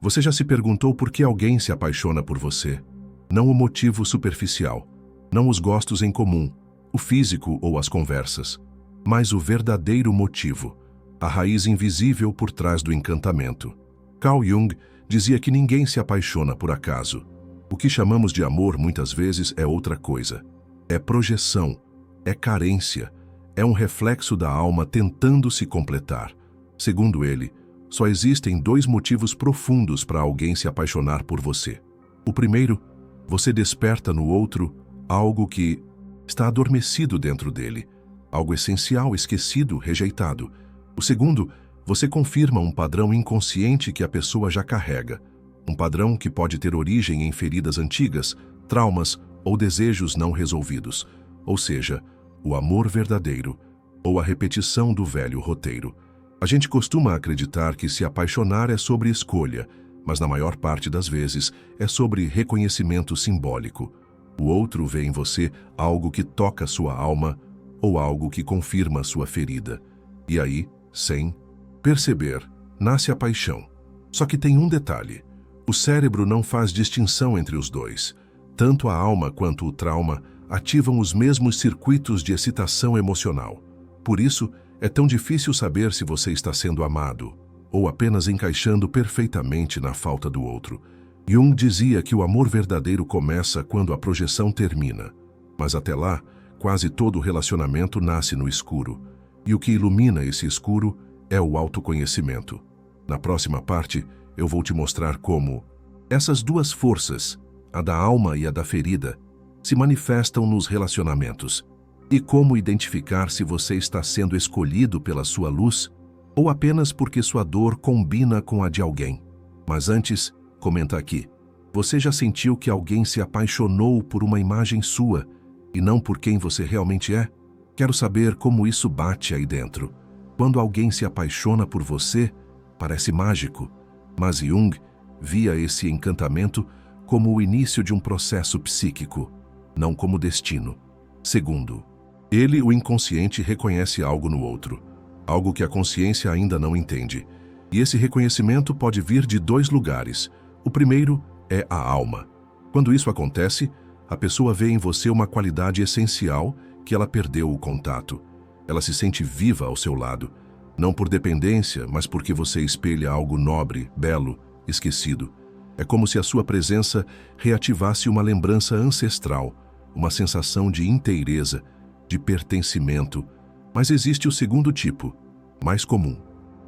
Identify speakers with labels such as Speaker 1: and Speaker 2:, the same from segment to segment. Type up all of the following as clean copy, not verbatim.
Speaker 1: Você já se perguntou por que alguém se apaixona por você? Não o motivo superficial, não os gostos em comum, o físico ou as conversas, mas o verdadeiro motivo, a raiz invisível por trás do encantamento. Carl Jung dizia que ninguém se apaixona por acaso. O que chamamos de amor muitas vezes é outra coisa. É projeção, é carência, é um reflexo da alma tentando se completar. Segundo ele, só existem dois motivos profundos para alguém se apaixonar por você. O primeiro, você desperta no outro algo que está adormecido dentro dele, algo essencial, esquecido, rejeitado. O segundo, você confirma um padrão inconsciente que a pessoa já carrega, um padrão que pode ter origem em feridas antigas, traumas ou desejos não resolvidos, ou seja, o amor verdadeiro ou a repetição do velho roteiro. A gente costuma acreditar que se apaixonar é sobre escolha, mas na maior parte das vezes é sobre reconhecimento simbólico. O outro vê em você algo que toca sua alma ou algo que confirma sua ferida. E aí, sem perceber, nasce a paixão. Só que tem um detalhe: o cérebro não faz distinção entre os dois. Tanto a alma quanto o trauma ativam os mesmos circuitos de excitação emocional. Por isso, é tão difícil saber se você está sendo amado ou apenas encaixando perfeitamente na falta do outro. Jung dizia que o amor verdadeiro começa quando a projeção termina, mas até lá, quase todo relacionamento nasce no escuro, e o que ilumina esse escuro é o autoconhecimento. Na próxima parte, eu vou te mostrar como essas duas forças, a da alma e a da ferida, se manifestam nos relacionamentos, e como identificar se você está sendo escolhido pela sua luz ou apenas porque sua dor combina com a de alguém. Mas antes, comenta aqui. Você já sentiu que alguém se apaixonou por uma imagem sua e não por quem você realmente é? Quero saber como isso bate aí dentro. Quando alguém se apaixona por você, parece mágico, mas Jung via esse encantamento como o início de um processo psíquico, não como destino. Segundo, ele, o inconsciente, reconhece algo no outro, algo que a consciência ainda não entende. E esse reconhecimento pode vir de dois lugares. O primeiro é a alma. Quando isso acontece, a pessoa vê em você uma qualidade essencial que ela perdeu o contato. Ela se sente viva ao seu lado, não por dependência, mas porque você espelha algo nobre, belo, esquecido. É como se a sua presença reativasse uma lembrança ancestral, uma sensação de inteireza, de pertencimento. Mas existe o segundo tipo, mais comum,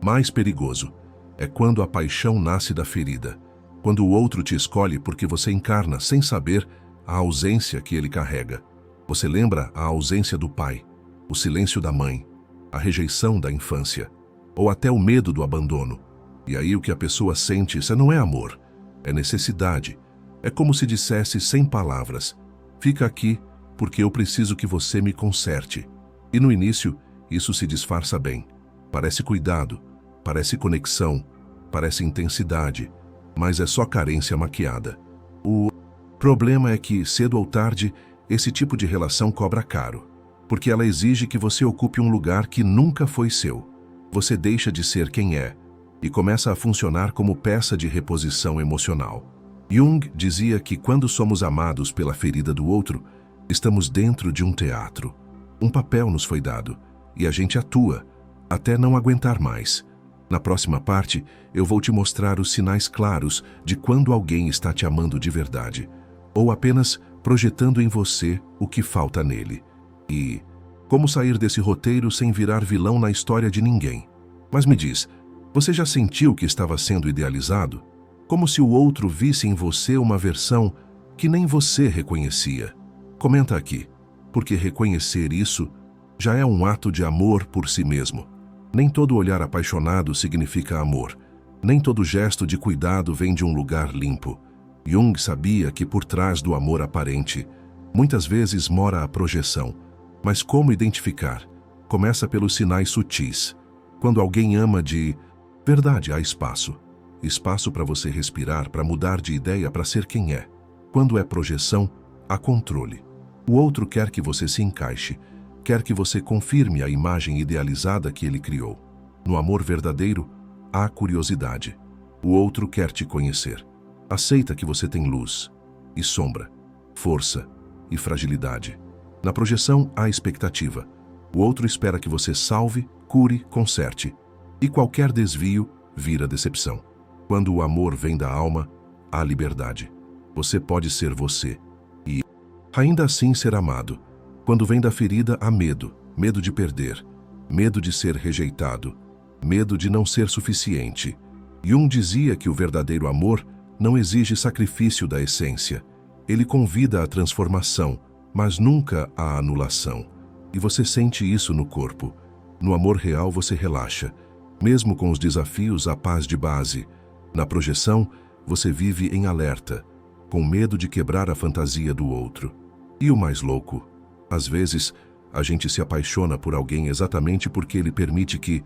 Speaker 1: mais perigoso. É quando a paixão nasce da ferida, quando o outro te escolhe porque você encarna, sem saber, a ausência que ele carrega. Você lembra a ausência do pai, o silêncio da mãe, a rejeição da infância, ou até o medo do abandono. E aí o que a pessoa sente, isso não é amor, é necessidade. É como se dissesse sem palavras: fica aqui porque eu preciso que você me conserte. E no início, isso se disfarça bem. Parece cuidado, parece conexão, parece intensidade, mas é só carência maquiada. O problema é que, cedo ou tarde, esse tipo de relação cobra caro, porque ela exige que você ocupe um lugar que nunca foi seu. Você deixa de ser quem é e começa a funcionar como peça de reposição emocional. Jung dizia que quando somos amados pela ferida do outro, estamos dentro de um teatro. Um papel nos foi dado e a gente atua até não aguentar mais. Na próxima parte, eu vou te mostrar os sinais claros de quando alguém está te amando de verdade ou apenas projetando em você o que falta nele. E como sair desse roteiro sem virar vilão na história de ninguém. Mas me diz, você já sentiu que estava sendo idealizado? Como se o outro visse em você uma versão que nem você reconhecia? Comenta aqui, porque reconhecer isso já é um ato de amor por si mesmo. Nem todo olhar apaixonado significa amor. Nem todo gesto de cuidado vem de um lugar limpo. Jung sabia que por trás do amor aparente, muitas vezes mora a projeção. Mas como identificar? Começa pelos sinais sutis. Quando alguém ama de verdade, há espaço. Espaço para você respirar, para mudar de ideia, para ser quem é. Quando é projeção, há controle. O outro quer que você se encaixe, quer que você confirme a imagem idealizada que ele criou. No amor verdadeiro, há curiosidade. O outro quer te conhecer. Aceita que você tem luz e sombra, força e fragilidade. Na projeção, há expectativa. O outro espera que você salve, cure, conserte. E qualquer desvio vira decepção. Quando o amor vem da alma, há liberdade. Você pode ser você e ainda assim ser amado. Quando vem da ferida, há medo. Medo de perder, medo de ser rejeitado, medo de não ser suficiente. Jung dizia que o verdadeiro amor não exige sacrifício da essência. Ele convida à transformação, mas nunca à anulação. E você sente isso no corpo. No amor real você relaxa. Mesmo com os desafios, há paz de base. Na projeção, você vive em alerta, com medo de quebrar a fantasia do outro. E o mais louco, às vezes, a gente se apaixona por alguém exatamente porque ele permite que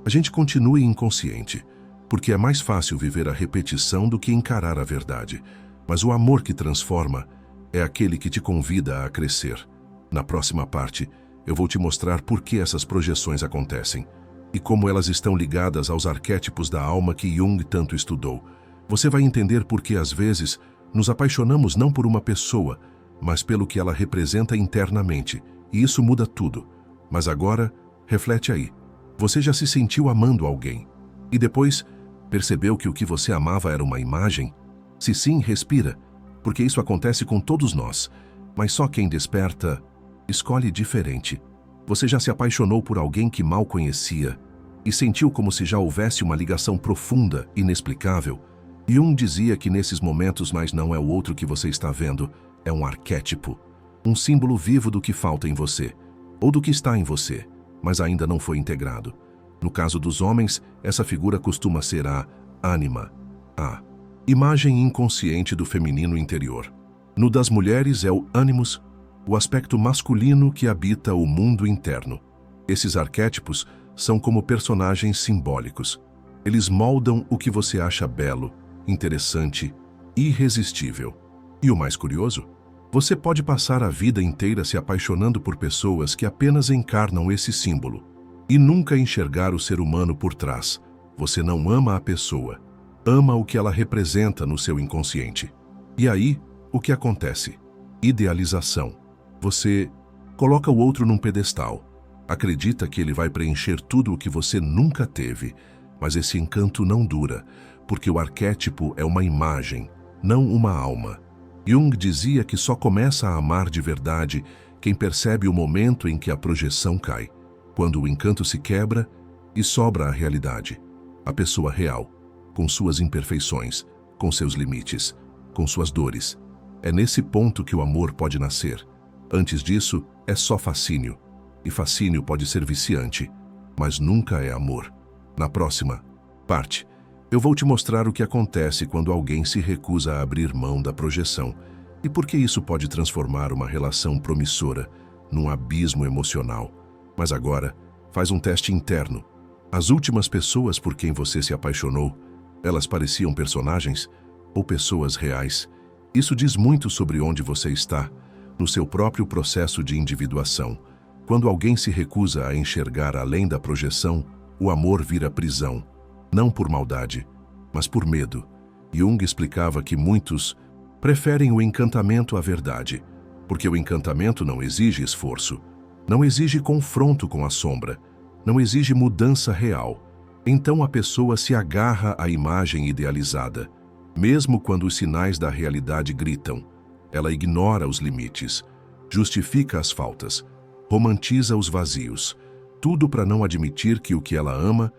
Speaker 1: a gente continue inconsciente, porque é mais fácil viver a repetição do que encarar a verdade. Mas o amor que transforma é aquele que te convida a crescer. Na próxima parte, eu vou te mostrar por que essas projeções acontecem e como elas estão ligadas aos arquétipos da alma que Jung tanto estudou. Você vai entender por que, às vezes, nos apaixonamos não por uma pessoa, mas pelo que ela representa internamente. E isso muda tudo. Mas agora, reflete aí. Você já se sentiu amando alguém? E depois, percebeu que o que você amava era uma imagem? Se sim, respira, porque isso acontece com todos nós. Mas só quem desperta, escolhe diferente. Você já se apaixonou por alguém que mal conhecia e sentiu como se já houvesse uma ligação profunda, inexplicável? Jung dizia que nesses momentos, mas não é o outro que você está vendo, é um arquétipo. Um símbolo vivo do que falta em você, ou do que está em você, mas ainda não foi integrado. No caso dos homens, essa figura costuma ser a ânima, a imagem inconsciente do feminino interior. No das mulheres é o ânimos, o aspecto masculino que habita o mundo interno. Esses arquétipos são como personagens simbólicos. Eles moldam o que você acha belo, interessante, irresistível. E o mais curioso? Você pode passar a vida inteira se apaixonando por pessoas que apenas encarnam esse símbolo e nunca enxergar o ser humano por trás. Você não ama a pessoa, ama o que ela representa no seu inconsciente. E aí, o que acontece? Idealização. Você coloca o outro num pedestal, acredita que ele vai preencher tudo o que você nunca teve, mas esse encanto não dura, porque o arquétipo é uma imagem, não uma alma. Jung dizia que só começa a amar de verdade quem percebe o momento em que a projeção cai, quando o encanto se quebra e sobra a realidade, a pessoa real, com suas imperfeições, com seus limites, com suas dores. É nesse ponto que o amor pode nascer. Antes disso, é só fascínio, e fascínio pode ser viciante, mas nunca é amor. Na próxima parte, eu vou te mostrar o que acontece quando alguém se recusa a abrir mão da projeção e por que isso pode transformar uma relação promissora num abismo emocional. Mas agora, faz um teste interno. As últimas pessoas por quem você se apaixonou, elas pareciam personagens ou pessoas reais? Isso diz muito sobre onde você está, no seu próprio processo de individuação. Quando alguém se recusa a enxergar além da projeção, o amor vira prisão. Não por maldade, mas por medo. Jung explicava que muitos preferem o encantamento à verdade, porque o encantamento não exige esforço, não exige confronto com a sombra, não exige mudança real. Então a pessoa se agarra à imagem idealizada, mesmo quando os sinais da realidade gritam. Ela ignora os limites, justifica as faltas, romantiza os vazios, tudo para não admitir que o que ela ama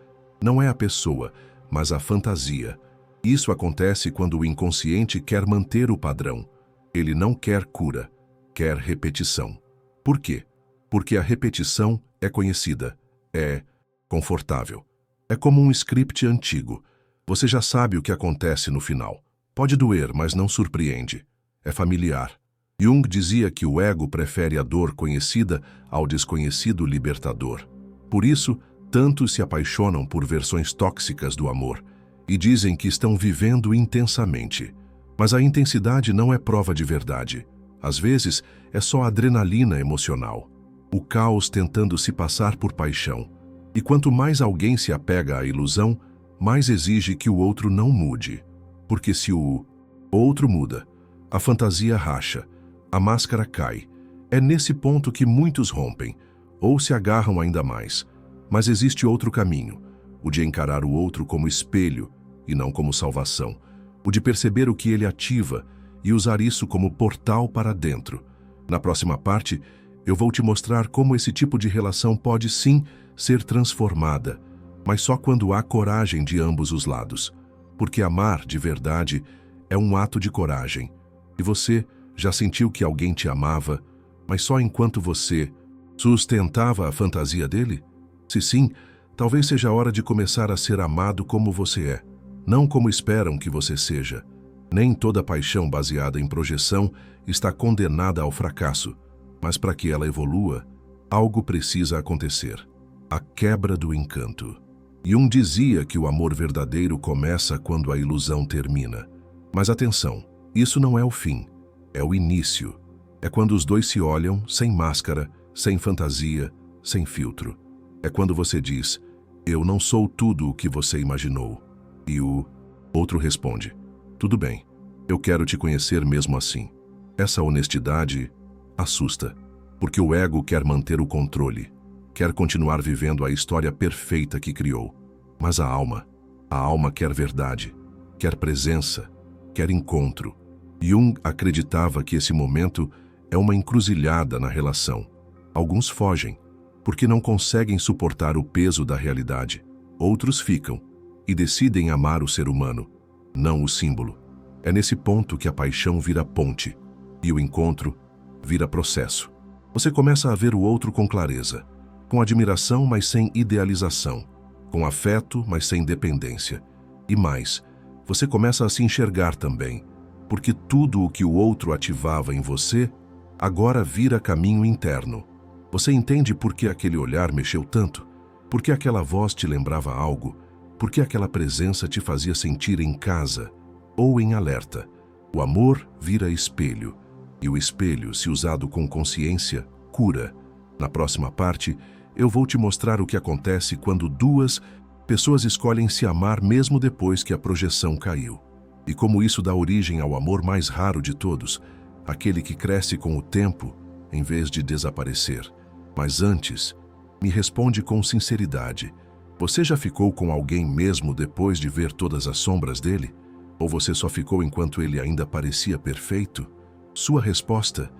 Speaker 1: não é a pessoa, mas a fantasia. Isso acontece quando o inconsciente quer manter o padrão. Ele não quer cura, quer repetição. Por quê? Porque a repetição é conhecida, é confortável. É como um script antigo. Você já sabe o que acontece no final. Pode doer, mas não surpreende. É familiar. Jung dizia que o ego prefere a dor conhecida ao desconhecido libertador. Por isso, tantos se apaixonam por versões tóxicas do amor e dizem que estão vivendo intensamente. Mas a intensidade não é prova de verdade. Às vezes, é só adrenalina emocional. O caos tentando se passar por paixão. E quanto mais alguém se apega à ilusão, mais exige que o outro não mude. Porque se o outro muda, a fantasia racha, a máscara cai. É nesse ponto que muitos rompem, ou se agarram ainda mais. Mas existe outro caminho, o de encarar o outro como espelho e não como salvação, o de perceber o que ele ativa e usar isso como portal para dentro. Na próxima parte, eu vou te mostrar como esse tipo de relação pode sim ser transformada, mas só quando há coragem de ambos os lados. Porque amar de verdade é um ato de coragem. E você já sentiu que alguém te amava, mas só enquanto você sustentava a fantasia dele? Se sim, talvez seja a hora de começar a ser amado como você é, não como esperam que você seja. Nem toda paixão baseada em projeção está condenada ao fracasso, mas para que ela evolua, algo precisa acontecer. A quebra do encanto. Jung dizia que o amor verdadeiro começa quando a ilusão termina. Mas atenção, isso não é o fim, é o início. É quando os dois se olham, sem máscara, sem fantasia, sem filtro. É quando você diz, eu não sou tudo o que você imaginou. E o outro responde, tudo bem, eu quero te conhecer mesmo assim. Essa honestidade assusta, porque o ego quer manter o controle, quer continuar vivendo a história perfeita que criou. Mas a alma quer verdade, quer presença, quer encontro. Jung acreditava que esse momento é uma encruzilhada na relação. Alguns fogem, porque não conseguem suportar o peso da realidade. Outros ficam e decidem amar o ser humano, não o símbolo. É nesse ponto que a paixão vira ponte e o encontro vira processo. Você começa a ver o outro com clareza, com admiração, mas sem idealização, com afeto, mas sem dependência. E mais, você começa a se enxergar também, porque tudo o que o outro ativava em você agora vira caminho interno. Você entende por que aquele olhar mexeu tanto, por que aquela voz te lembrava algo, por que aquela presença te fazia sentir em casa ou em alerta. O amor vira espelho, e o espelho, se usado com consciência, cura. Na próxima parte, eu vou te mostrar o que acontece quando duas pessoas escolhem se amar mesmo depois que a projeção caiu. E como isso dá origem ao amor mais raro de todos, aquele que cresce com o tempo em vez de desaparecer. Mas antes, me responde com sinceridade. Você já ficou com alguém mesmo depois de ver todas as sombras dele? Ou você só ficou enquanto ele ainda parecia perfeito? Sua resposta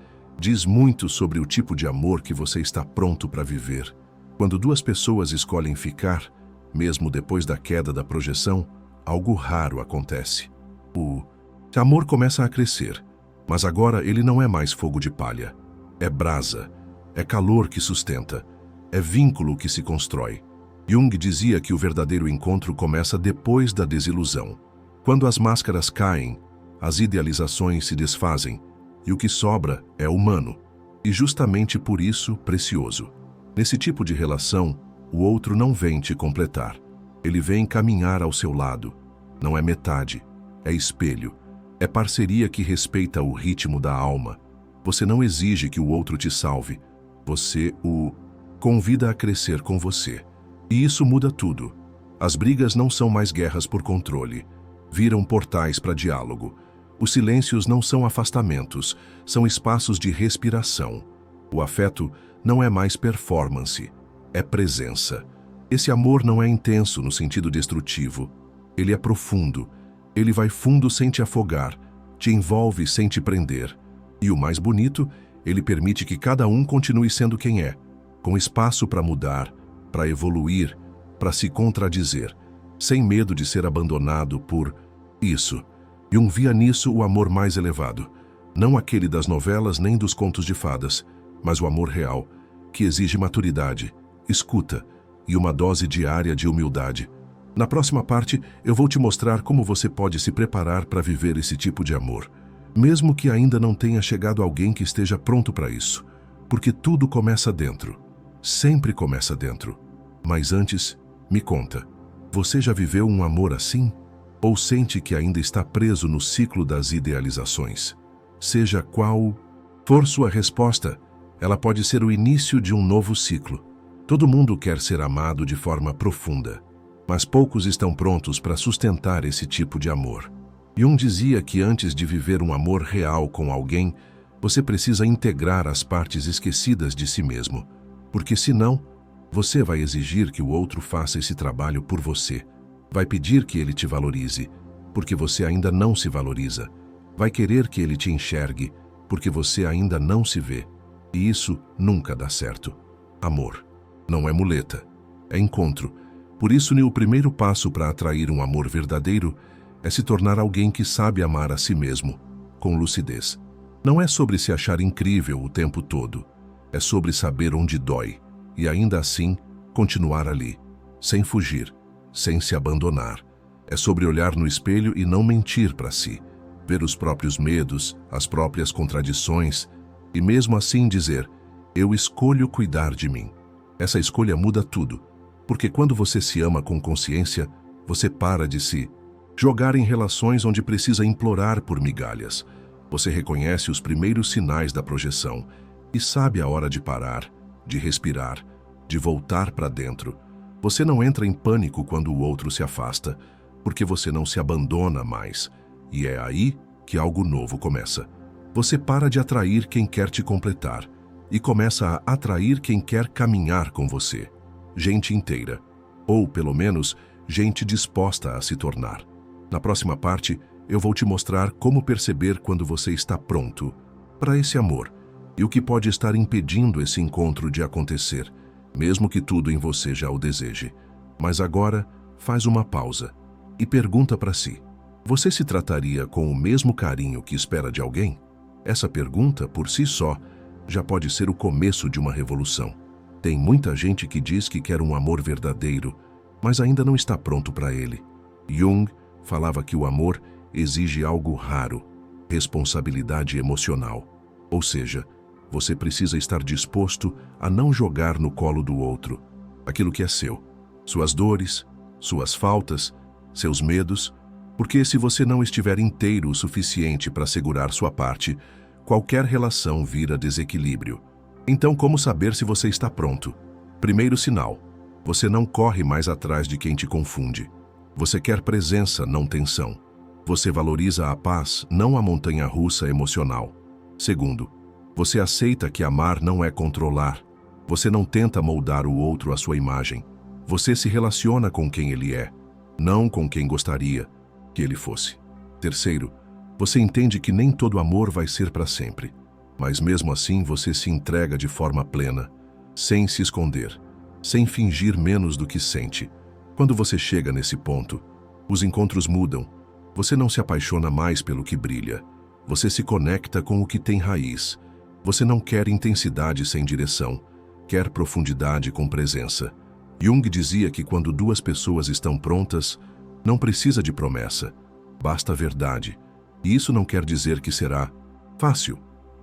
Speaker 1: diz muito sobre o tipo de amor que você está pronto para viver. Quando duas pessoas escolhem ficar, mesmo depois da queda da projeção, algo raro acontece. O amor começa a crescer, mas agora ele não é mais fogo de palha. É brasa, é calor que sustenta, é vínculo que se constrói. Jung dizia que o verdadeiro encontro começa depois da desilusão. Quando as máscaras caem, as idealizações se desfazem, e o que sobra é humano, e justamente por isso precioso. Nesse tipo de relação, o outro não vem te completar. Ele vem caminhar ao seu lado. Não é metade, é espelho. É parceria que respeita o ritmo da alma. Você não exige que o outro te salve. Você o convida a crescer com você. E isso muda tudo. As brigas não são mais guerras por controle. Viram portais para diálogo. Os silêncios não são afastamentos, são espaços de respiração. O afeto não é mais performance, é presença. Esse amor não é intenso no sentido destrutivo. Ele é profundo. Ele vai fundo sem te afogar, te envolve sem te prender. E o mais bonito, ele permite que cada um continue sendo quem é, com espaço para mudar, para evoluir, para se contradizer, sem medo de ser abandonado por isso. Jung via nisso o amor mais elevado, não aquele das novelas nem dos contos de fadas, mas o amor real, que exige maturidade, escuta e uma dose diária de humildade. Na próxima parte, eu vou te mostrar como você pode se preparar para viver esse tipo de amor, mesmo que ainda não tenha chegado alguém que esteja pronto para isso, porque tudo começa dentro, sempre começa dentro. Mas antes, me conta, você já viveu um amor assim? Ou sente que ainda está preso no ciclo das idealizações? Seja qual for sua resposta, ela pode ser o início de um novo ciclo. Todo mundo quer ser amado de forma profunda. Mas poucos estão prontos para sustentar esse tipo de amor. Jung dizia que antes de viver um amor real com alguém, você precisa integrar as partes esquecidas de si mesmo, porque senão, você vai exigir que o outro faça esse trabalho por você. Vai pedir que ele te valorize, porque você ainda não se valoriza. Vai querer que ele te enxergue, porque você ainda não se vê. E isso nunca dá certo. Amor não é muleta, é encontro. Por isso, o primeiro passo para atrair um amor verdadeiro é se tornar alguém que sabe amar a si mesmo, com lucidez. Não é sobre se achar incrível o tempo todo. É sobre saber onde dói e ainda assim continuar ali, sem fugir, sem se abandonar. É sobre olhar no espelho e não mentir para si, ver os próprios medos, as próprias contradições e mesmo assim dizer: eu escolho cuidar de mim. Essa escolha muda tudo, porque quando você se ama com consciência, você para de se jogar em relações onde precisa implorar por migalhas. Você reconhece os primeiros sinais da projeção e sabe a hora de parar, de respirar, de voltar para dentro. Você não entra em pânico quando o outro se afasta, porque você não se abandona mais. E é aí que algo novo começa. Você para de atrair quem quer te completar e começa a atrair quem quer caminhar com você. Gente inteira, ou pelo menos gente disposta a se tornar. Na próxima parte, eu vou te mostrar como perceber quando você está pronto para esse amor e o que pode estar impedindo esse encontro de acontecer, mesmo que tudo em você já o deseje. Mas agora, faz uma pausa e pergunta para si: você se trataria com o mesmo carinho que espera de alguém? Essa pergunta, por si só, já pode ser o começo de uma revolução. Tem muita gente que diz que quer um amor verdadeiro, mas ainda não está pronto para ele. Jung falava que o amor exige algo raro: responsabilidade emocional. Ou seja, você precisa estar disposto a não jogar no colo do outro aquilo que é seu, suas dores, suas faltas, seus medos, porque se você não estiver inteiro o suficiente para segurar sua parte, qualquer relação vira desequilíbrio. Então, como saber se você está pronto? Primeiro sinal: você não corre mais atrás de quem te confunde. Você quer presença, não tensão. Você valoriza a paz, não a montanha-russa emocional. Segundo, você aceita que amar não é controlar. Você não tenta moldar o outro à sua imagem. Você se relaciona com quem ele é, não com quem gostaria que ele fosse. Terceiro, você entende que nem todo amor vai ser para sempre, mas mesmo assim você se entrega de forma plena, sem se esconder, sem fingir menos do que sente. Quando você chega nesse ponto, os encontros mudam. Você não se apaixona mais pelo que brilha. Você se conecta com o que tem raiz. Você não quer intensidade sem direção, quer profundidade com presença. Jung dizia que quando duas pessoas estão prontas, não precisa de promessa, basta a verdade. E isso não quer dizer que será fácil,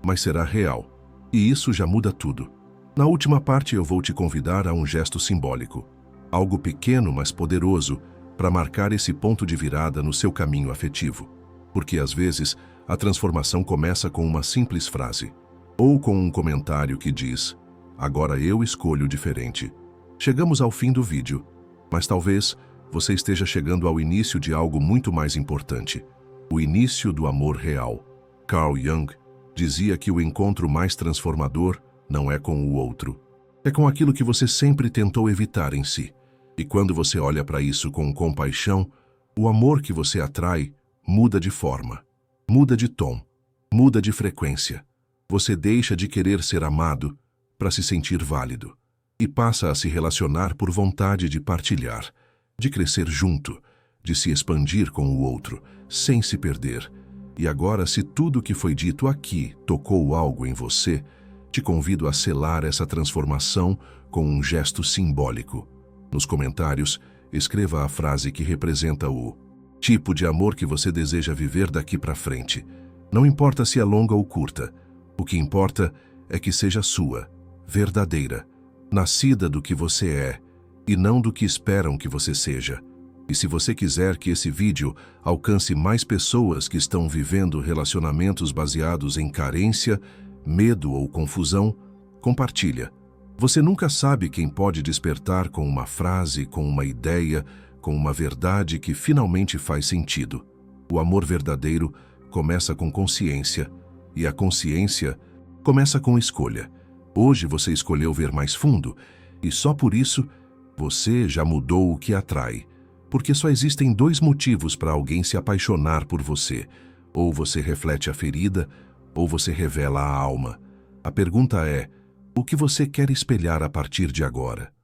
Speaker 1: mas será real. E isso já muda tudo. Na última parte eu vou te convidar a um gesto simbólico. Algo pequeno, mas poderoso, para marcar esse ponto de virada no seu caminho afetivo. Porque às vezes a transformação começa com uma simples frase, ou com um comentário que diz: agora eu escolho diferente. Chegamos ao fim do vídeo, mas talvez você esteja chegando ao início de algo muito mais importante: o início do amor real. Carl Jung dizia que o encontro mais transformador não é com o outro, é com aquilo que você sempre tentou evitar em si. E quando você olha para isso com compaixão, o amor que você atrai muda de forma, muda de tom, muda de frequência. Você deixa de querer ser amado para se sentir válido e passa a se relacionar por vontade de partilhar, de crescer junto, de se expandir com o outro, sem se perder. E agora, se tudo o que foi dito aqui tocou algo em você, te convido a selar essa transformação com um gesto simbólico. Nos comentários, escreva a frase que representa o tipo de amor que você deseja viver daqui para frente. Não importa se é longa ou curta, o que importa é que seja sua, verdadeira, nascida do que você é e não do que esperam que você seja. E se você quiser que esse vídeo alcance mais pessoas que estão vivendo relacionamentos baseados em carência, medo ou confusão, compartilha. Você nunca sabe quem pode despertar com uma frase, com uma ideia, com uma verdade que finalmente faz sentido. O amor verdadeiro começa com consciência, e a consciência começa com escolha. Hoje você escolheu ver mais fundo, e só por isso você já mudou o que atrai. Porque só existem dois motivos para alguém se apaixonar por você. Ou você reflete a ferida, ou você revela a alma. A pergunta é: o que você quer espelhar a partir de agora?